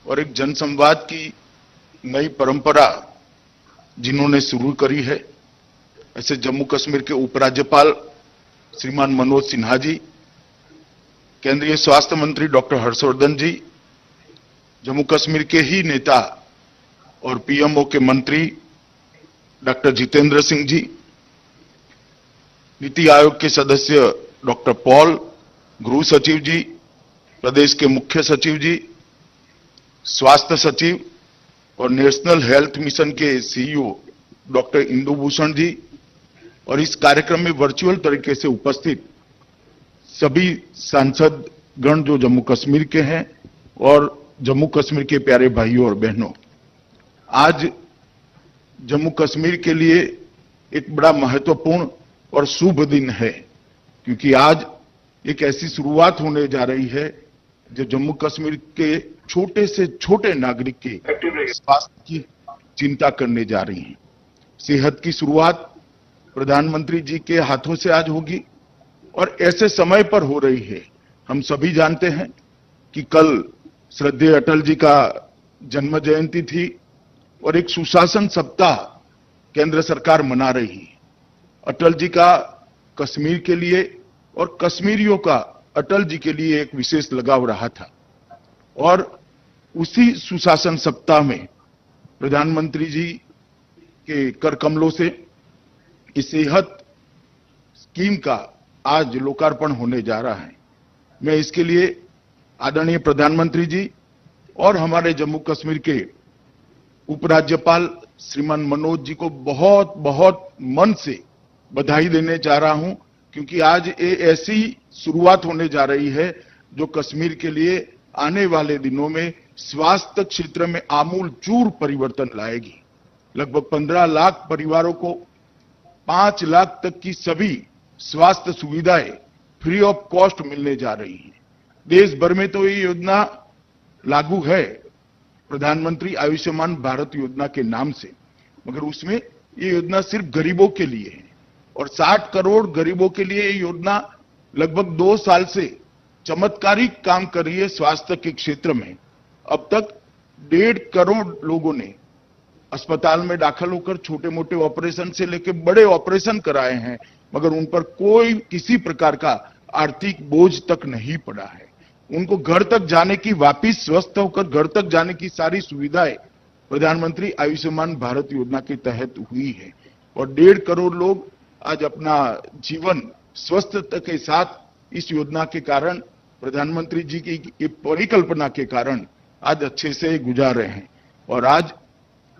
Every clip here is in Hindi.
और एक जनसंवाद की नई परंपरा जिन्होंने शुरू करी है, ऐसे जम्मू कश्मीर के उपराज्यपाल श्रीमान मनोज सिन्हा जी, केंद्रीय स्वास्थ्य मंत्री डॉक्टर हर्षवर्धन जी, जम्मू कश्मीर के ही नेता और पीएमओ के मंत्री डॉक्टर जितेंद्र सिंह जी, नीति आयोग के सदस्य डॉक्टर पॉल, गृह सचिव जी, प्रदेश के मुख्य सचिव जी, स्वास्थ्य सचिव और नेशनल हेल्थ मिशन के सीईओ डॉक्टर इंदु भूषण जी, और इस कार्यक्रम में वर्चुअल तरीके से उपस्थित सभी सांसद गण जो जम्मू कश्मीर के हैं और जम्मू कश्मीर के प्यारे भाइयों और बहनों, आज जम्मू कश्मीर के लिए एक बड़ा महत्वपूर्ण और शुभ दिन है, क्योंकि आज एक ऐसी शुरुआत होने जा रही है जो जम्मू कश्मीर के छोटे से छोटे नागरिक के स्वास्थ्य की चिंता करने जा रही है। सेहत की शुरुआत प्रधानमंत्री जी के हाथों से आज होगी और ऐसे समय पर हो रही है। हम सभी जानते हैं कि कल श्रद्धेय अटल जी का जन्म जयंती थी और एक सुशासन सप्ताह केंद्र सरकार मना रही है। अटल जी का कश्मीर के लिए और कश्मीरियों का अटल जी के लिए एक विशेष लगाव रहा था, और उसी सुशासन सप्ताह में प्रधानमंत्री जी के कर कमलों से इस सेहत स्कीम का आज लोकार्पण होने जा रहा है। मैं इसके लिए आदरणीय प्रधानमंत्री जी और हमारे जम्मू कश्मीर के उपराज्यपाल श्रीमान मनोज जी को बहुत बहुत मन से बधाई देने चाह रहा हूं, क्योंकि आज ये ऐसी शुरुआत होने जा रही है जो कश्मीर के लिए आने वाले दिनों में स्वास्थ्य क्षेत्र में आमूलचूल परिवर्तन लाएगी। लगभग 15 लाख परिवारों को 5 लाख तक की सभी स्वास्थ्य सुविधाएं फ्री ऑफ कॉस्ट मिलने जा रही हैं। देश भर में तो ये योजना लागू है प्रधानमंत्री आयुष्मान भारत योजना के नाम से, मगर उसमें ये योजना सिर्फ गरीबों के लिए है और 60 करोड़ गरीबों के लिए ये योजना लगभग 2 साल से चमत्कारिक काम कर रही है। स्वास्थ्य के क्षेत्र में अब तक 1.5 करोड़ लोगों ने अस्पताल में दाखिल होकर छोटे मोटे ऑपरेशन से लेकर बड़े ऑपरेशन कराए हैं, मगर उन पर कोई किसी प्रकार का आर्थिक बोझ तक नहीं पड़ा है। उनको घर तक जाने की, वापिस स्वस्थ होकर घर तक जाने की सारी सुविधाएं प्रधानमंत्री आयुष्मान भारत योजना के तहत हुई है और 1.5 करोड़ लोग आज अपना जीवन स्वस्थता के साथ इस योजना के कारण, प्रधानमंत्री जी की परिकल्पना के कारण आज अच्छे से गुजार रहे हैं। और आज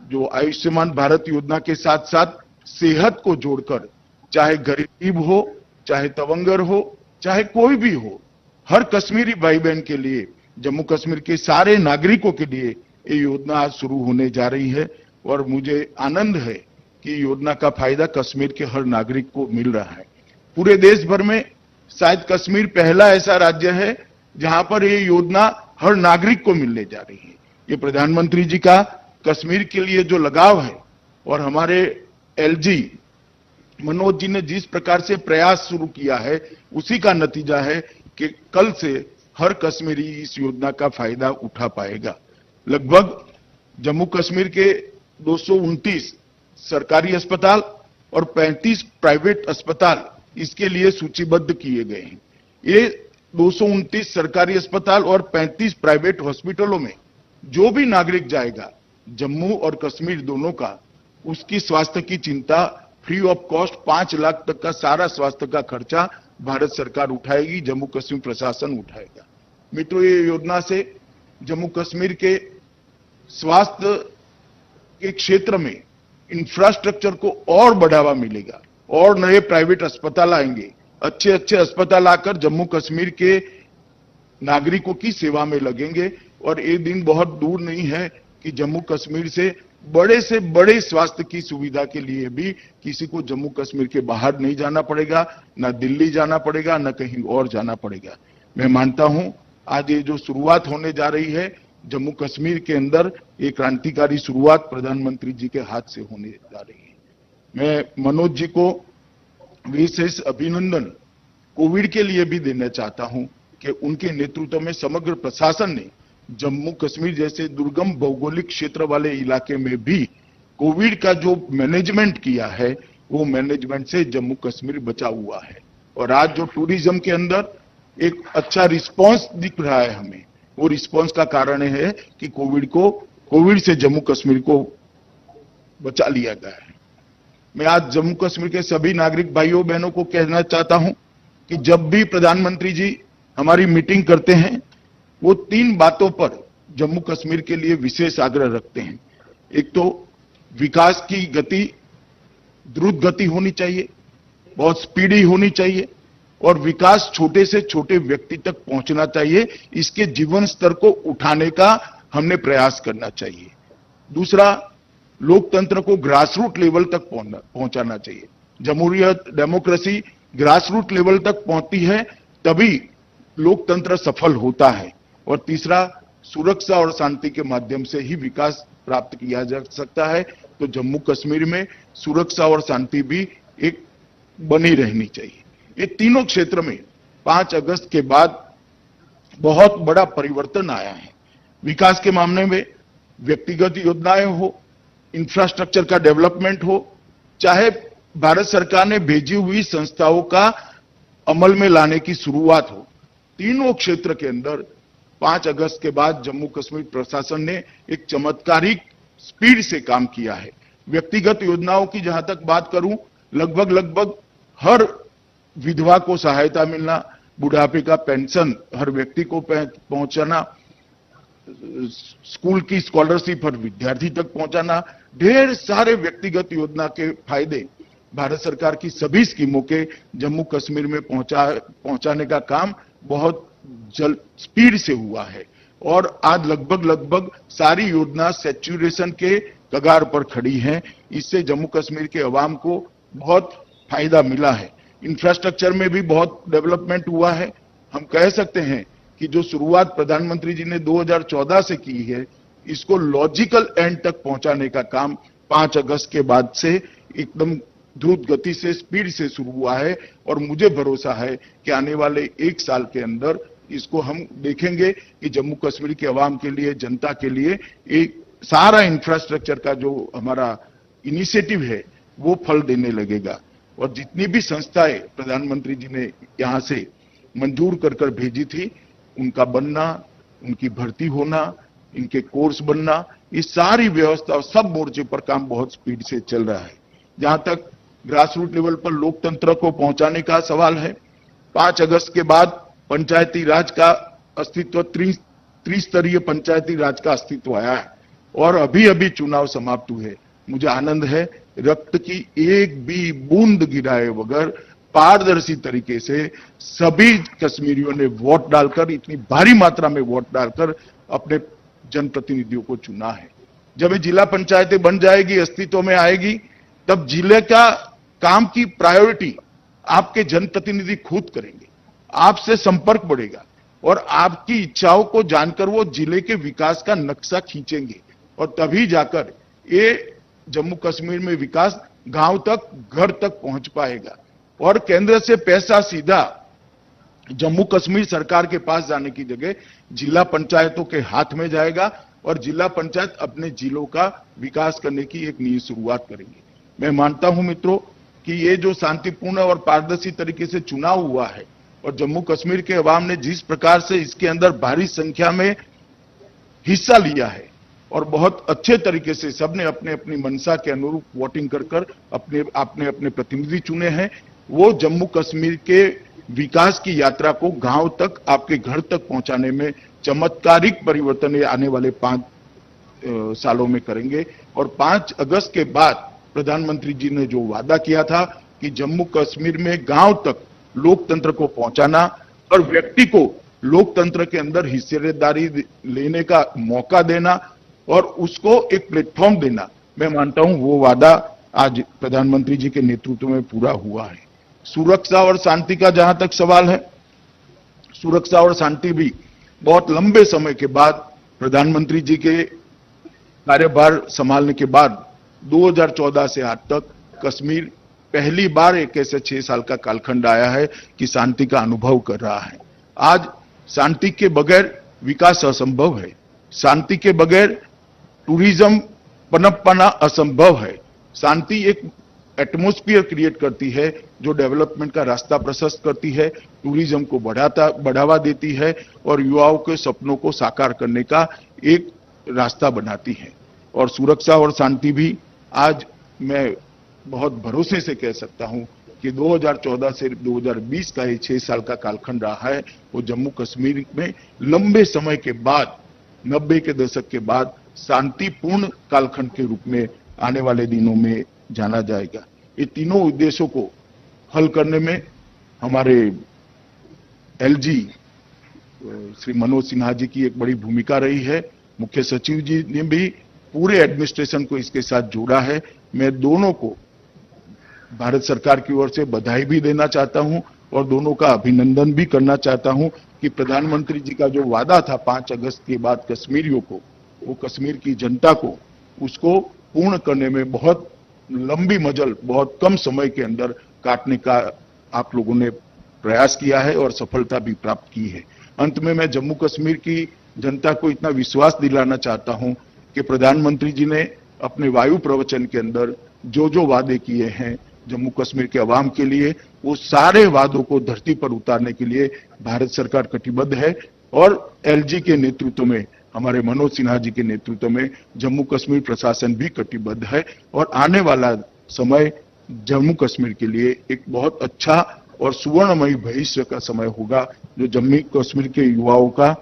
जो आयुष्मान भारत योजना के साथ साथ सेहत को जोड़कर, चाहे गरीब हो, चाहे तवंगर हो, चाहे कोई भी हो, हर कश्मीरी भाई बहन के लिए, जम्मू कश्मीर के सारे नागरिकों के लिए ये योजना आज शुरू होने जा रही है और मुझे आनंद है कि योजना का फायदा कश्मीर के हर नागरिक को मिल रहा है। पूरे देश भर में शायद कश्मीर पहला ऐसा राज्य है जहां पर ये योजना हर नागरिक को मिलने जा रही है। ये प्रधानमंत्री जी का कश्मीर के लिए जो लगाव है और हमारे एलजी मनोज जी ने जिस प्रकार से प्रयास शुरू किया है, उसी का नतीजा है कि कल से हर कश्मीरी इस योजना का फायदा उठा पाएगा। लगभग जम्मू कश्मीर के 229 सरकारी अस्पताल और 35 प्राइवेट अस्पताल इसके लिए सूचीबद्ध किए गए हैं। ये 229 सरकारी अस्पताल और 35 प्राइवेट हॉस्पिटलों में जो भी नागरिक जाएगा, जम्मू और कश्मीर दोनों का, उसकी स्वास्थ्य की चिंता फ्री ऑफ कॉस्ट 5 लाख तक का सारा स्वास्थ्य का खर्चा भारत सरकार उठाएगी, जम्मू कश्मीर प्रशासन उठाएगा। मित्रों, ये योजना से जम्मू कश्मीर के स्वास्थ्य के क्षेत्र में इंफ्रास्ट्रक्चर को और बढ़ावा मिलेगा और नए प्राइवेट अस्पताल आएंगे। अच्छे अच्छे अस्पताल आकर जम्मू कश्मीर के नागरिकों की सेवा में लगेंगे और ये दिन बहुत दूर नहीं है कि जम्मू कश्मीर से बड़े स्वास्थ्य की सुविधा के लिए भी किसी को जम्मू कश्मीर के बाहर नहीं जाना पड़ेगा, ना दिल्ली जाना पड़ेगा, ना कहीं और जाना पड़ेगा। मैं मानता हूं आज ये जो शुरुआत होने जा रही है जम्मू कश्मीर के अंदर, ये क्रांतिकारी शुरुआत प्रधानमंत्री जी के हाथ से होने जा रही है। मैं मनोज जी को विशेष अभिनंदन कोविड के लिए भी देना चाहता हूं कि उनके नेतृत्व में समग्र प्रशासन ने जम्मू कश्मीर जैसे दुर्गम भौगोलिक क्षेत्र वाले इलाके में भी कोविड का जो मैनेजमेंट किया है, वो मैनेजमेंट से जम्मू कश्मीर बचा हुआ है। और आज जो टूरिज्म के अंदर एक अच्छा रिस्पांस दिख रहा है हमें, वो रिस्पांस का कारण है कि कोविड से जम्मू कश्मीर को बचा लिया गया है। मैं आज जम्मू कश्मीर के सभी नागरिक भाइयों बहनों को कहना चाहता हूं कि जब भी प्रधानमंत्री जी हमारी मीटिंग करते हैं, वो 3 बातों पर जम्मू कश्मीर के लिए विशेष आग्रह रखते हैं। एक तो विकास की गति द्रुत गति होनी चाहिए, बहुत स्पीडी होनी चाहिए, और विकास छोटे से छोटे व्यक्ति तक पहुंचना चाहिए। इसके जीवन स्तर को उठाने का हमने प्रयास करना चाहिए। दूसरा, लोकतंत्र को ग्रासरूट लेवल तक पहुंचाना चाहिए। जमहूरियत, डेमोक्रेसी ग्रासरूट लेवल तक पहुंचती है तभी लोकतंत्र सफल होता है। और तीसरा, सुरक्षा और शांति के माध्यम से ही विकास प्राप्त किया जा सकता है। तो जम्मू कश्मीर में सुरक्षा और शांति भी एक बनी रहनी चाहिए। ये तीनों क्षेत्र में 5 अगस्त के बाद बहुत बड़ा परिवर्तन आया है। विकास के मामले में व्यक्तिगत योजनाएं हो, इंफ्रास्ट्रक्चर का डेवलपमेंट हो, चाहे भारत सरकार ने भेजी हुई संस्थाओं का अमल में लाने की शुरुआत हो, तीनों क्षेत्र के अंदर 5 अगस्त के बाद जम्मू कश्मीर प्रशासन ने एक चमत्कारिक स्पीड से काम किया है। व्यक्तिगत योजनाओं की जहां तक बात करूं, लगभग हर विधवा को सहायता मिलना, बुढ़ापे का पेंशन हर व्यक्ति को पहुंचाना, स्कूल की स्कॉलरशिप हर विद्यार्थी तक पहुंचाना, ढेर सारे व्यक्तिगत योजना के फायदे भारत सरकार की सभी स्कीमों के जम्मू कश्मीर में पहुंचाने का काम बहुत जल्द स्पीड से हुआ है। और आज लगभग सारी योजना सैचुरेशन के कगार पर खड़ी हैं। इससे जम्मू कश्मीर के अवाम को बहुत फायदा मिला है। इंफ्रास्ट्रक्चर में भी बहुत डेवलपमेंट हुआ है। हम कह सकते हैं कि जो शुरुआत प्रधानमंत्री जी ने 2014 से की है, इसको लॉजिकल एंड तक पहुंचाने का काम 5 अगस्त के बाद से एकदम द्रुत गति से, स्पीड से शुरू हुआ है। और मुझे भरोसा है कि आने वाले 1 साल के अंदर इसको हम देखेंगे कि जम्मू कश्मीर के अवाम के लिए, जनता के लिए एक सारा इंफ्रास्ट्रक्चर का जो हमारा इनिशिएटिव है वो फल देने लगेगा। और जितनी भी संस्थाएं प्रधानमंत्री जी ने यहां से मंजूर कर भेजी थी, उनका बनना, उनकी भर्ती होना, इनके कोर्स बनना, ये सारी व्यवस्था सब मोर्चे पर काम बहुत स्पीड से चल रहा है। जहां तक ग्रासरूट लेवल पर लोकतंत्र को पहुंचाने का सवाल है, 5 अगस्त के बाद पंचायती राज का अस्तित्व, त्रिस्तरीय पंचायती राज का अस्तित्व आया है और अभी चुनाव समाप्त हुए। मुझे आनंद है, रक्त की एक भी बूंद गिराए बगैर पारदर्शी तरीके से सभी कश्मीरियों ने वोट डालकर, इतनी भारी मात्रा में वोट डालकर अपने जनप्रतिनिधियों को चुना है। जब ये जिला पंचायतें बन जाएगी, अस्तित्व में आएगी, तब जिले का काम की प्रायोरिटी आपके जनप्रतिनिधि खुद करेंगे। आपसे संपर्क बढ़ेगा और आपकी इच्छाओं को जानकर वो जिले के विकास का नक्शा खींचेंगे और तभी जाकर ये जम्मू कश्मीर में विकास गांव तक, घर तक पहुंच पाएगा। और केंद्र से पैसा सीधा जम्मू कश्मीर सरकार के पास जाने की जगह जिला पंचायतों के हाथ में जाएगा और जिला पंचायत अपने जिलों का विकास करने की एक नई शुरुआत करेंगे। मैं मानता हूं मित्रों कि ये जो शांतिपूर्ण और पारदर्शी तरीके से चुनाव हुआ है और जम्मू कश्मीर के अवाम ने जिस प्रकार से इसके अंदर भारी संख्या में हिस्सा लिया है और बहुत अच्छे तरीके से सबने अपने अपनी मंशा के अनुरूप वोटिंग कर अपने प्रतिनिधि चुने हैं, वो जम्मू कश्मीर के विकास की यात्रा को गांव तक, आपके घर तक पहुंचाने में चमत्कारिक परिवर्तन आने वाले 5 सालों में करेंगे। और 5 अगस्त के बाद प्रधानमंत्री जी ने जो वादा किया था कि जम्मू कश्मीर में गांव तक लोकतंत्र को पहुंचाना और व्यक्ति को लोकतंत्र के अंदर हिस्सेदारी लेने का मौका देना और उसको एक प्लेटफॉर्म देना, मैं मानता हूं वो वादा आज प्रधानमंत्री जी के नेतृत्व में पूरा हुआ है। सुरक्षा और शांति का जहां तक सवाल है, सुरक्षा और शांति भी बहुत लंबे समय के बाद प्रधानमंत्री जी के कार्यभार संभालने के बाद 2014 से आज तक कश्मीर पहली बार एक ऐसे 6 साल का कालखंड आया है कि शांति का अनुभव कर रहा है। आज शांति के बगैर विकास असंभव है। शांति के बगैर टूरिज्म पनप पाना असंभव है। शांति एक एटमॉस्फेयर क्रिएट करती है जो डेवलपमेंट का रास्ता प्रशस्त करती है, टूरिज्म को बढ़ावा देती है और युवाओं के सपनों को साकार करने का एक रास्ता बनाती है। और सुरक्षा और शांति भी आज मैं बहुत भरोसे से कह सकता हूं कि 2014 से 2020 का ये 6 साल का कालखंड रहा है, वो जम्मू कश्मीर में लंबे समय के बाद 90 के दशक के बाद शांतिपूर्ण कालखंड के रूप में आने वाले दिनों में जाना जाएगा। ये तीनों उद्देश्यों को हल करने में हमारे एलजी श्री मनोज सिन्हा जी की एक बड़ी भूमिका रही है। मुख्य सचिव जी ने भी पूरे एडमिनिस्ट्रेशन को इसके साथ जोड़ा है। मैं दोनों को भारत सरकार की ओर से बधाई भी देना चाहता हूं और दोनों का अभिनंदन भी करना चाहता हूं कि प्रधानमंत्री जी का जो वादा था 5 अगस्त के बाद कश्मीरियों को, वो कश्मीर की जनता को, उसको पूर्ण करने में बहुत लंबी मजल बहुत कम समय के अंदर काटने का आप लोगों ने प्रयास किया है और सफलता भी प्राप्त की है। अंत में मैं जम्मू कश्मीर की जनता को इतना विश्वास दिलाना चाहता हूं कि प्रधानमंत्री जी ने अपने वायु प्रवचन के अंदर जो जो वादे किए हैं जम्मू कश्मीर के अवाम के लिए, वो सारे वादों को धरती पर उतारने के लिए भारत सरकार कटिबद्ध है। और एलजी के नेतृत्व में, हमारे मनोज सिन्हा जी के नेतृत्व में जम्मू कश्मीर प्रशासन भी कटिबद्ध है और आने वाला समय जम्मू कश्मीर के लिए एक बहुत अच्छा और सुवर्णमयी भविष्य का समय होगा, जो जम्मू कश्मीर के युवाओं का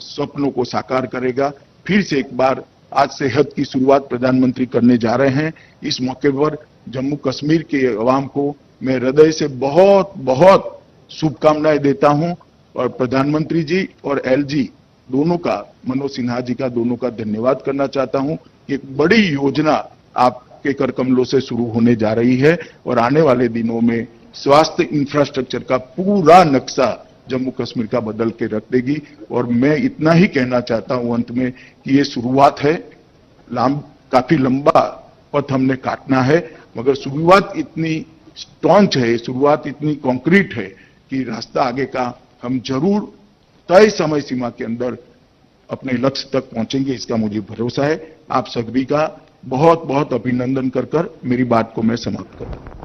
सपनों को साकार करेगा। फिर से एक बार आज से हज की शुरुआत प्रधानमंत्री करने जा रहे हैं। इस मौके पर जम्मू कश्मीर के अवाम को मैं हृदय से बहुत बहुत शुभकामनाएं देता हूं और प्रधानमंत्री जी और एलजी दोनों का, मनोज सिन्हा जी का, दोनों का धन्यवाद करना चाहता हूं। एक बड़ी योजना आपके कर कमलों से शुरू होने जा रही है और आने वाले दिनों में स्वास्थ्य इंफ्रास्ट्रक्चर का पूरा नक्शा जम्मू कश्मीर का बदल के रख देगी। और मैं इतना ही कहना चाहता हूं अंत में कि ये शुरुआत है, काफी लंबा पथ हमने काटना है, मगर शुरुआत इतनी स्टॉन्च है, शुरुआत इतनी कॉन्क्रीट है कि रास्ता आगे का हम जरूर तय समय सीमा के अंदर अपने लक्ष्य तक पहुंचेंगे, इसका मुझे भरोसा है। आप सभी का बहुत बहुत अभिनंदन कर मेरी बात को मैं समाप्त करता हूं।